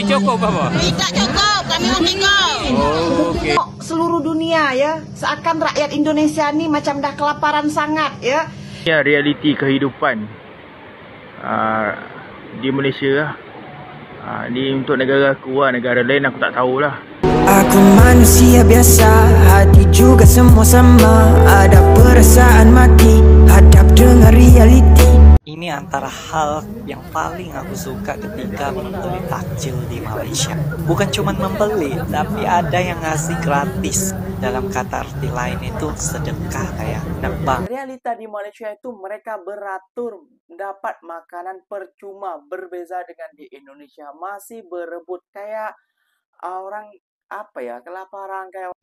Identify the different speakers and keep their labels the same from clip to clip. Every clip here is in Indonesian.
Speaker 1: cukup apa?
Speaker 2: Tidak cukup, kami mau tinggal.
Speaker 1: Oh, oke.
Speaker 3: Seluruh dunia ya, seakan rakyat Indonesia ini macam dah kelaparan sangat ya.
Speaker 1: Ya, realiti kehidupan di Malaysia lah. Ni untuk negara aku lah, negara lain aku tak tahulah.
Speaker 4: Aku manusia biasa, hati juga semua sama. Ada perasaan mati, hadap dengan realiti.
Speaker 5: Ini antara hal yang paling aku suka ketika membeli takjil di Malaysia. Bukan cuma membeli, tapi ada yang ngasih gratis. Dalam kata arti lain itu sedekah kayak nebang.
Speaker 6: Realita di Malaysia itu mereka beratur dapat makanan percuma, berbeza dengan di Indonesia. Masih berebut kayak orang apa ya, kelaparan kayak.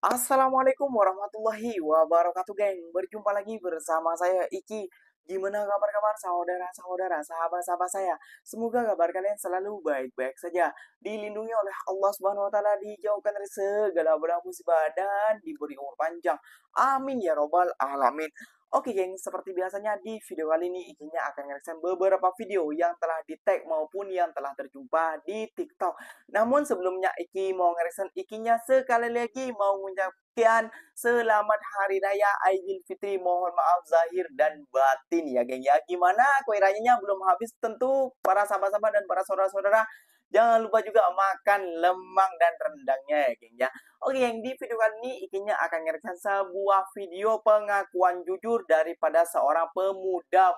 Speaker 6: Assalamualaikum warahmatullahi wabarakatuh, geng. Berjumpa lagi bersama saya Iki. Gimana kabar-kabar saudara-saudara, sahabat-sahabat saya? Semoga kabar kalian selalu baik-baik saja, dilindungi oleh Allah Subhanahu wa taala, dijauhkan dari segala bala musibah dan diberi umur panjang. Amin ya robbal alamin. Oke geng, seperti biasanya di video kali ini Ikinya akan nge-reaction beberapa video yang telah di-tag maupun yang telah terjumpa di TikTok. Namun sebelumnya Iki mau nge-reaction, Ikinya sekali lagi mau mengucapkan selamat Hari Raya Aidilfitri. Mohon maaf zahir dan batin ya geng ya. Gimana kue rayanya belum habis? Tentu para sahabat-sahabat dan para saudara-saudara jangan lupa juga makan lemang dan rendangnya ya geng ya. Oke yang di video kali ini Ikinya akan nge-reaction sebuah video pengakuan jujur daripada seorang pemuda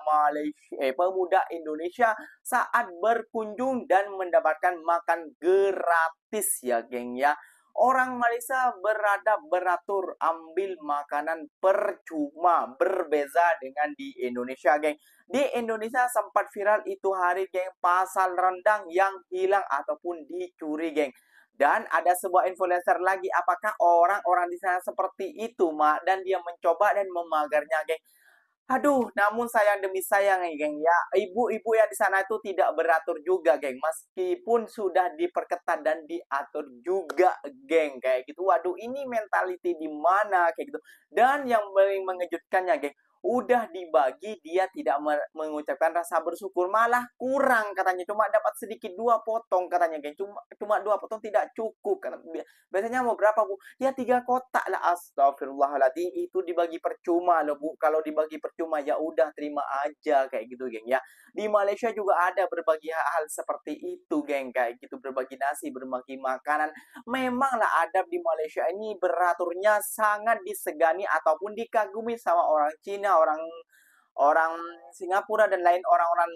Speaker 6: pemuda Indonesia saat berkunjung dan mendapatkan makan gratis ya geng ya. Orang Malaysia beradab beratur ambil makanan percuma, berbeza dengan di Indonesia geng. Di Indonesia sempat viral itu hari geng, pasal rendang yang hilang ataupun dicuri geng. Dan ada sebuah influencer lagi, apakah orang-orang di sana seperti itu dan dia mencoba dan memagarnya geng. Aduh, namun sayang demi sayang ya geng ya, ibu-ibu yang di sana itu tidak beratur juga geng, meskipun sudah diperketat dan diatur juga geng kayak gitu. Waduh, ini mentality di mana kayak gitu. Dan yang paling mengejutkannya geng, udah dibagi dia tidak mengucapkan rasa bersyukur, malah kurang katanya, cuma dapat sedikit 2 potong katanya geng, cuma 2 potong tidak cukup kan. Biasanya mau berapa bu? Ya 3 kotak lah. Astagfirullahaladzim, itu dibagi percuma loh bu. Kalau dibagi percuma ya udah terima aja kayak gitu geng ya. Di Malaysia juga ada berbagi hal seperti itu geng, kayak gitu, berbagi nasi, berbagi makanan. Memanglah adab di Malaysia ini beraturnya sangat disegani ataupun dikagumi sama orang Cina, orang Singapura dan lain orang-orang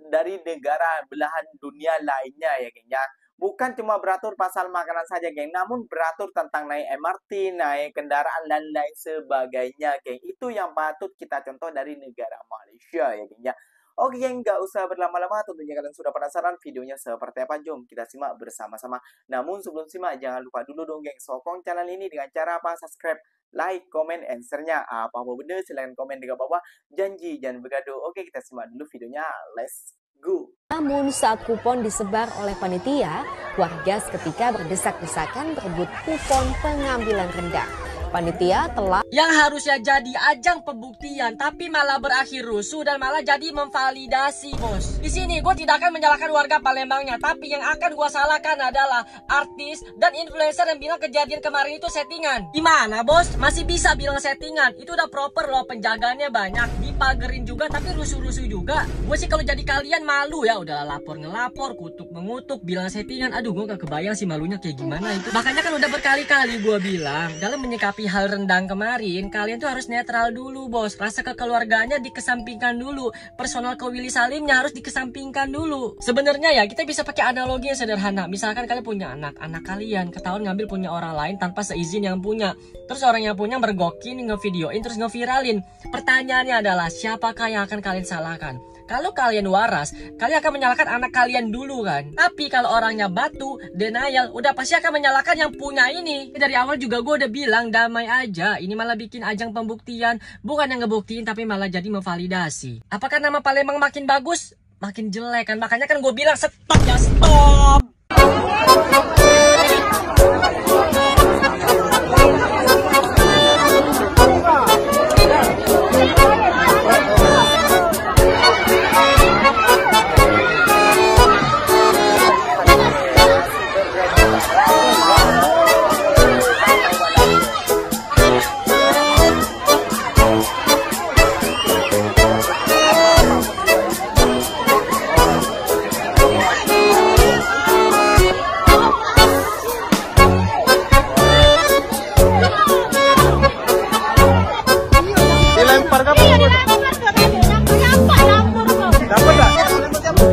Speaker 6: dari negara belahan dunia lainnya ya geng ya. Bukan cuma beratur pasal makanan saja geng, namun beratur tentang naik MRT, naik kendaraan dan lain sebagainya geng. Itu yang patut kita contoh dari negara Malaysia ya geng ya. Oke geng, gak usah berlama-lama, tentunya kalian sudah penasaran videonya seperti apa, jom kita simak bersama-sama. Namun sebelum simak, jangan lupa dulu dong geng, sokong channel ini dengan cara apa? Subscribe, like, comment, and share-nya. Apa-apa benda silahkan komen di bawah. Janji jangan bergaduh. Oke, kita simak dulu videonya, let's go.
Speaker 7: Namun saat kupon disebar oleh panitia, warga seketika berdesak-desakan berebut kupon pengambilan rendang. Panitia telah
Speaker 8: yang harusnya jadi ajang pembuktian tapi malah berakhir rusuh dan malah jadi memvalidasi bos. Di sini gue tidak akan menyalahkan warga Palembangnya, tapi yang akan gue salahkan adalah artis dan influencer yang bilang kejadian kemarin itu settingan. Gimana bos? Masih bisa bilang settingan? Itu udah proper loh, penjagaannya banyak, dipagerin juga tapi rusuh-rusuh juga. Gue sih kalau jadi kalian malu ya, udahlah lapor ngelapor, kutuk mengutuk, bilang settingan. Aduh gue gak kebayang sih malunya kayak gimana itu. Makanya kan udah berkali-kali gue bilang dalam menyikapi hal rendang kemarin, kalian tuh harus netral dulu bos. Rasa kekeluarganya dikesampingkan dulu, personal ke Willy Salimnya harus dikesampingkan dulu. Sebenarnya ya kita bisa pakai analogi yang sederhana. Misalkan kalian punya anak kalian ketahuan ngambil punya orang lain tanpa seizin yang punya, terus orang yang punya mergokin, ngevideoin, terus ngeviralin. Pertanyaannya adalah siapakah yang akan kalian salahkan? Kalau kalian waras, kalian akan menyalahkan anak kalian dulu kan. Tapi kalau orangnya batu, denial, udah pasti akan menyalahkan yang punya ini. Dari awal juga gue udah bilang damai aja. Ini malah bikin ajang pembuktian. Bukan yang ngebuktiin tapi malah jadi memvalidasi. Apakah nama Palembang makin bagus? Makin jelek kan. Makanya kan gue bilang stop ya, stop.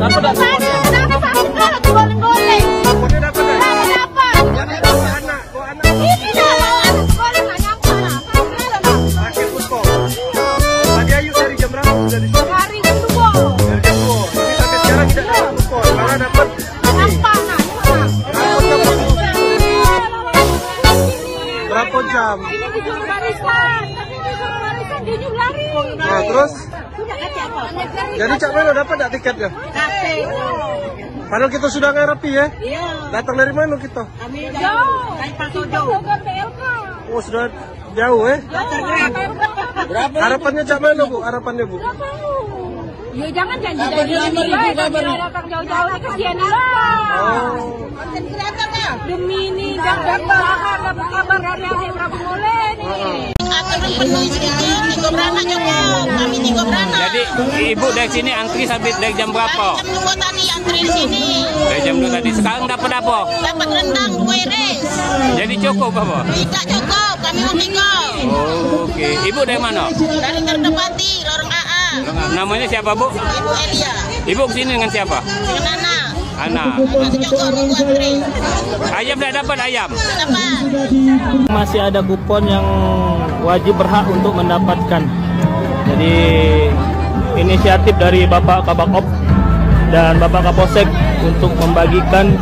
Speaker 9: Dapat tak kuponnya?
Speaker 2: Dapat goleng-goleng.
Speaker 9: Kuponnya dapat ya?
Speaker 2: Dapat.
Speaker 9: Jangan bawa anak.
Speaker 2: Ini dah bawa anak goleng nggak nyampe lah.
Speaker 9: Akhir kumpul. Tadi Ayu dari jam berapa sudah di sini?
Speaker 2: Hari kedua.
Speaker 9: Dari jam 2. Jadi sampai sekarang tidak dapat kumpul. Karena dapat
Speaker 2: Nampak nak.
Speaker 9: berapa jam?
Speaker 2: Ini disuruh barisan. Dia lari.
Speaker 9: Nah, terus?
Speaker 2: Sudah kacau apa?
Speaker 9: Jadi Cak Melo dapat tak tiketnya?
Speaker 2: Kasih.
Speaker 9: Padahal kita sudah nggak rapi ya?
Speaker 2: Iya.
Speaker 9: Datang dari mana kita?
Speaker 2: Jauh. Kita bukan PLK.
Speaker 9: Oh, sudah jauh ya?
Speaker 2: Berapa?
Speaker 9: Harapannya Cak Melo, Bu? Harapannya, Bu?
Speaker 2: Ya jangan janji datang jauh-jauh ke kesian lah. Konten kreator ya. Demi ini jangan dapat kabar dari Prabu Mole nih. Akan penuh sedikit tiga beranak cukup. Kami tiga beranak.
Speaker 10: Jadi ibu dari sini antri sampai dari jam berapa?
Speaker 2: Jam 2 tadi antri di sini.
Speaker 10: Dari jam 2 tadi. Sekarang dapat apa?
Speaker 2: Dapat rendang 2 iris.
Speaker 10: Jadi cukup apa?
Speaker 2: Tidak cukup. Kami mau 3.
Speaker 10: Oh, oke. Ibu dari mana?
Speaker 2: Dari Kerdepati, Lorong AA.
Speaker 10: Namanya siapa, Bu?
Speaker 2: Ibu Elia.
Speaker 10: Ibu kesini dengan siapa?
Speaker 2: Dengan Nana.
Speaker 10: Ana.
Speaker 2: Masih cukup ibu antri.
Speaker 10: Ayam tidak dapat ayam?
Speaker 2: Dapat.
Speaker 1: Masih ada kupon yang wajib berhak untuk mendapatkan. Jadi inisiatif dari Bapak Kabakop dan Bapak Kapolsek untuk membagikan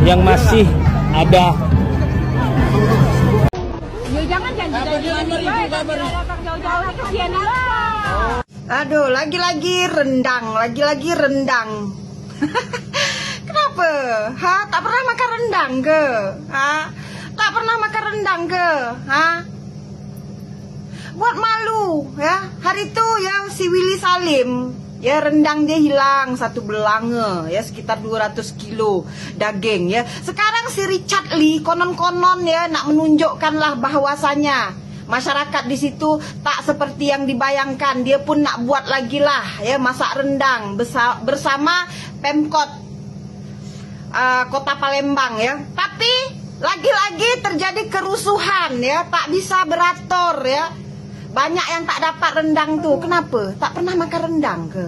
Speaker 1: yang masih ada.
Speaker 2: Ya jangan janji datang jauh-jauh ke kesian lah.
Speaker 3: Aduh, lagi-lagi rendang. Kenapa? Tak pernah makan rendang ke? Tak pernah makan rendang ke? Buat malu ya. Hari itu ya si Willy Salim ya, rendang dia hilang 1 belanga ya, sekitar 200 kilo daging ya. Sekarang si Richard Lee konon-konon ya nak menunjukkanlah bahwasanya masyarakat di situ tak seperti yang dibayangkan. Dia pun nak buat lagi lah ya, masak rendang bersama Pemkot Kota Palembang ya. Tapi lagi-lagi terjadi kerusuhan ya, tak bisa beratur ya. Banyak yang tak dapat rendang tuh. Kenapa? Tak pernah makan rendang ke?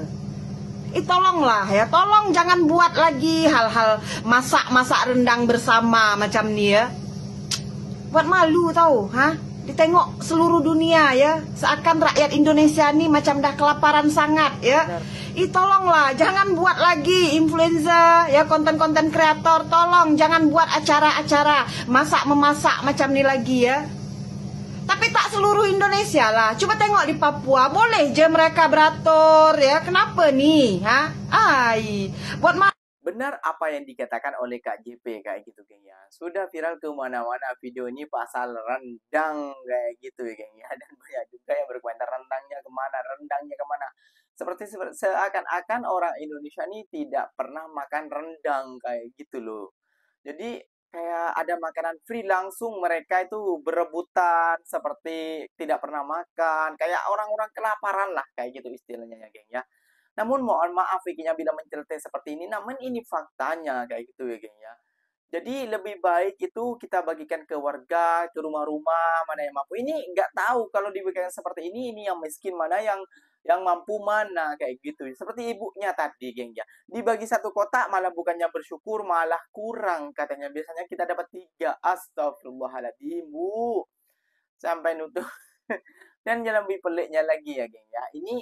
Speaker 3: Tolonglah ya, tolong jangan buat lagi hal-hal masak rendang bersama macam ni ya. Buat malu tau, ditengok seluruh dunia ya, seakan rakyat Indonesia ni macam dah kelaparan sangat ya. Tolonglah jangan buat lagi influencer ya, konten-konten kreator, tolong jangan buat acara-acara masak-memasak macam ni lagi ya. Tapi tak seluruh Indonesia lah. Coba tengok di Papua, boleh je mereka beratur ya. Kenapa nih? Buat
Speaker 6: benar apa yang dikatakan oleh Kak JP kayak gitu geng ya. Sudah viral ke mana-mana video ini pasal rendang kayak gitu ya geng ya. Dan banyak juga yang berkomentar rendangnya kemana. Seperti seakan-akan orang Indonesia ini tidak pernah makan rendang kayak gitu loh. Jadi kayak ada makanan free langsung mereka itu berebutan seperti tidak pernah makan. Kayak orang-orang kelaparan lah kayak gitu istilahnya ya geng ya. Namun mohon maaf Vikinya bila menceritai seperti ini, namun ini faktanya kayak gitu ya geng ya. Jadi lebih baik itu kita bagikan ke warga, ke rumah-rumah mana yang mampu. Ini nggak tahu kalau dibagikan seperti ini yang miskin mana, yang mampu mana kayak gitu. Seperti ibunya tadi geng ya. Dibagi 1 kotak malah bukannya bersyukur malah kurang katanya. Biasanya kita dapat 3. Astagfirullahaladzim Bu. Sampai nutup. Dan yang lebih peliknya lagi ya geng ya. Ini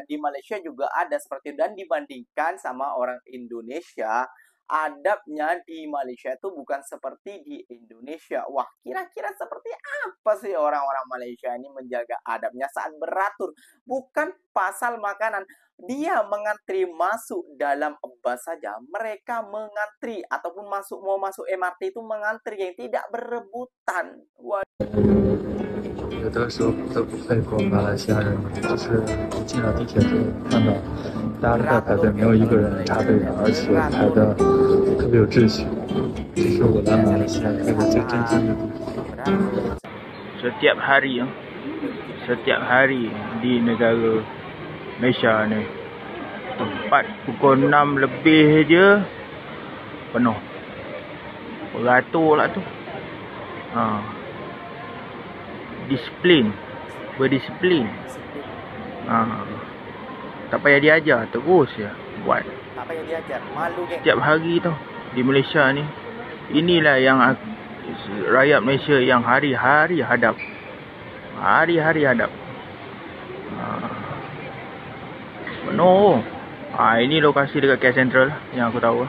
Speaker 6: di Malaysia juga ada seperti itu, dan dibandingkan sama orang Indonesia, adabnya di Malaysia itu bukan seperti di Indonesia. Wah, kira-kira seperti apa sih orang-orang Malaysia ini menjaga adabnya saat beratur? Bukan pasal makanan, dia mengantri masuk dalam bus saja, mereka mengantri ataupun mau masuk MRT itu mengantri, yang tidak berebutan. Wah.
Speaker 11: 有的时候不得不佩服马来西亚人，就是一进了地铁就看到大家都在排队，没有一个人插队的，而且排的特别有秩序，这是我来马来西亚看的最震惊的地方。
Speaker 1: Setiap hari di negara Malaysia ni, tempat pukul 6 lebih je penuh. Beratur lah tu. Berdisiplin.
Speaker 12: Tak payah diajar, terus ya buat.
Speaker 6: Tak payah diajar, malu geng.
Speaker 12: Setiap hari tau di Malaysia ni. Inilah yang rakyat Malaysia yang hari-hari hadap. Hari-hari hadap. Penuh. Ini lokasi dekat KL Sentral yang aku tahu.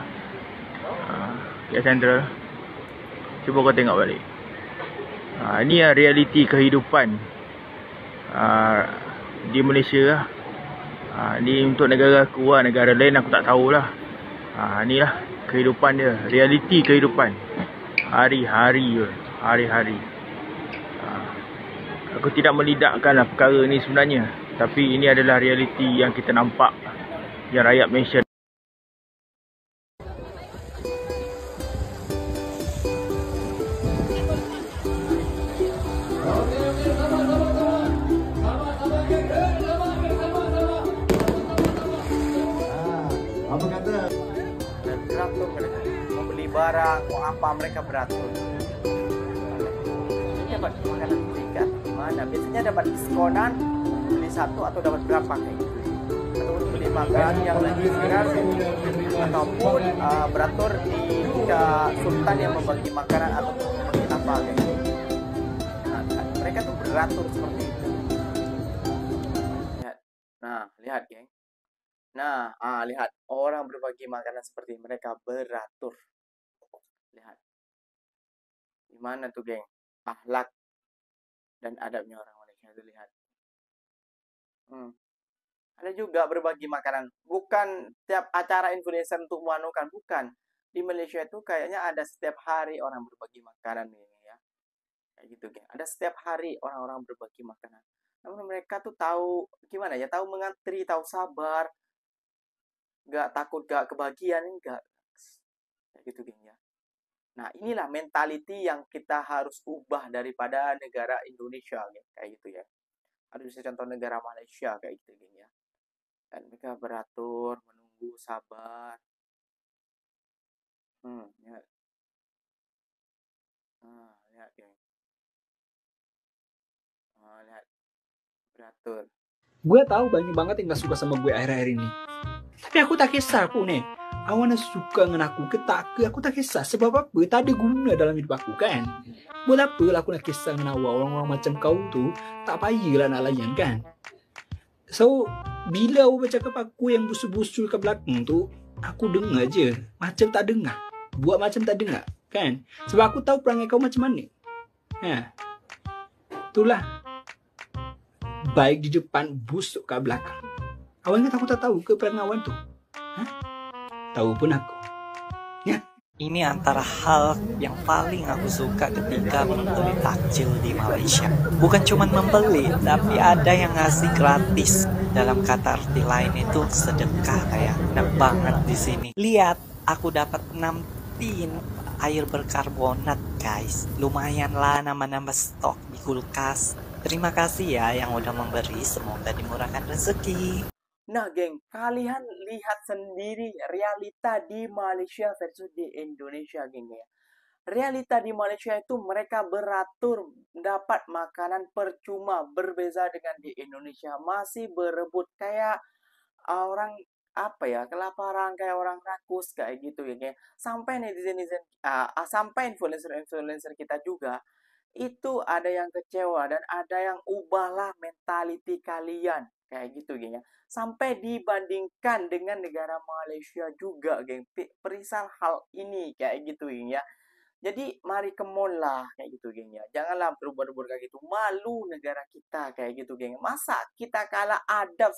Speaker 12: KL Sentral. Cuba kau tengok balik. Ini realiti kehidupan di Malaysia. Ni untuk negara aku lah. Negara lain aku tak tahulah. Inilah kehidupan dia. Realiti kehidupan. Hari-hari. Hari-hari. Aku tidak melidakkanlah perkara ni sebenarnya. Tapi ini adalah realiti yang kita nampak. Yang rakyat Malaysia.
Speaker 9: Apa kata?
Speaker 6: Dan beratur mereka. Membeli barang, mau apa mereka beratur. Ini dapat makanan berikan. Mana? Biasanya dapat diskonan, beli satu atau dapat berapa kayak gitu. Atau beli makan yang lebih segar. Ataupun beratur jika sultan yang membagi makanan atau seperti apa kayak gitu. Mereka tuh beratur seperti itu. Lihat. Nah, lihat geng. Nah, lihat orang berbagi makanan seperti mereka beratur. Lihat. Gimana tuh, geng? Akhlak dan adabnya orang Malaysia itu lihat. Ada juga berbagi makanan. Bukan tiap acara influencer untuk mewanukan, bukan. Di Malaysia itu kayaknya ada setiap hari orang berbagi makanan ini ya. Kayak gitu, geng. Ada setiap hari orang-orang berbagi makanan. Namun mereka tuh tahu gimana ya? Tahu mengantri, tahu sabar. Gak takut gak kebagian, enggak. Kayak gitu, geng ya. Nah, inilah mentality yang kita harus ubah daripada negara Indonesia, geng. Kayak gitu ya. Harus bisa contoh negara Malaysia kayak gitu, geng ya. Dan mereka beratur, menunggu, sabar. Lihat. Lihat, geng. Lihat. Beratur.
Speaker 13: Gue tahu banyak banget yang gak suka sama gue akhir-akhir ini. Tapi aku tak kisah aku nih. Awana suka dengan aku aku tak kisah. Sebab apa? Tak ada guna dalam hidup aku kan. Buat apa lah aku nak kisah dengan orang-orang macam kau tu. Tak payahlah nak layan kan. So, bila awak bercakap aku yang busul-busul ke belakang tu, aku dengar je. Macam tak dengar. Buat macam tak dengar kan. Sebab aku tahu perangai kau macam mana. Itulah. Baik di depan, busuk ke belakang. Awak ingat aku tak tahu ke perangai awak tu? Tahu pun aku. Ya.
Speaker 5: Ini antara hal yang paling aku suka ketika membeli takjil di Malaysia. Bukan cuma membeli, tapi ada yang ngasih gratis. Dalam kata arti lain itu sedekah kayak enak banget di sini. Lihat, aku dapat 6 tin air berkarbonat, guys. Lumayan lah nambah-nambah stok di kulkas. Terima kasih ya yang udah memberi, semoga dimurahkan rezeki.
Speaker 6: Nah, geng, kalian lihat sendiri realita di Malaysia versus di Indonesia, geng ya. Realita di Malaysia itu mereka beratur dapat makanan percuma, berbeza dengan di Indonesia masih berebut kayak orang apa ya, kelaparan kayak orang rakus kayak gitu ya, geng. Sampai netizen sampai influencer kita juga itu ada yang kecewa dan ada yang ubahlah mentality kalian kayak gitu, geng ya. Sampai dibandingkan dengan negara Malaysia juga, geng. Perihal hal ini kayak gitu, geng ya. Jadi mari kemon lah kayak gitu, geng ya. Janganlah berubah-ubah kayak gitu. Malu negara kita kayak gitu, geng. Masa kita kalah adab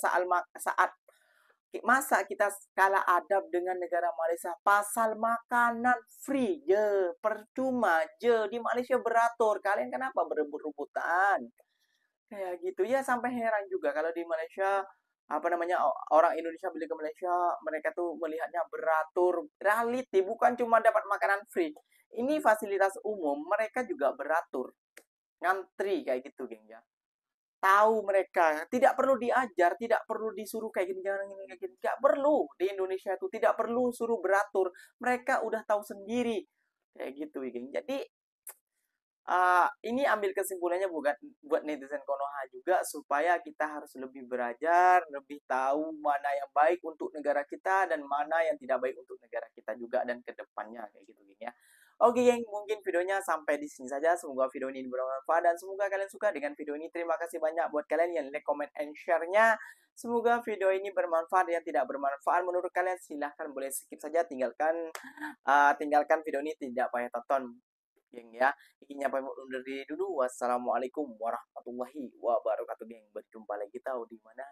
Speaker 6: masa kita kalah adab dengan negara Malaysia pasal makanan free je, percuma je. Di Malaysia beratur, kalian kenapa berebut-rebutan kayak gitu ya? Sampai heran juga kalau di Malaysia orang Indonesia beli ke Malaysia, mereka tuh melihatnya beratur. Reality bukan cuma dapat makanan free, ini fasilitas umum, mereka juga beratur, ngantri kayak gitu, geng ya. Tahu mereka, tidak perlu diajar, tidak perlu disuruh kayak gini, jangan gini, kayak gini. Tidak perlu di Indonesia itu, tidak perlu suruh beratur. Mereka udah tahu sendiri kayak gitu, geng. Jadi Ini ambil kesimpulannya buat netizen Konoha juga, supaya kita harus lebih belajar, lebih tahu mana yang baik untuk negara kita dan mana yang tidak baik untuk negara kita juga dan kedepannya kayak gitu geng ya. Oke geng, mungkin videonya sampai di sini saja. Semoga video ini bermanfaat dan semoga kalian suka dengan video ini. Terima kasih banyak buat kalian yang like, comment, and share-nya. Semoga video ini bermanfaat. Yang tidak bermanfaat menurut kalian silahkan boleh skip saja, tinggalkan video ini, tidak payah tonton geng ya. Ikinya pamit undur diri dulu. Wassalamualaikum warahmatullahi wabarakatuh geng. Berjumpa lagi tahu di mana.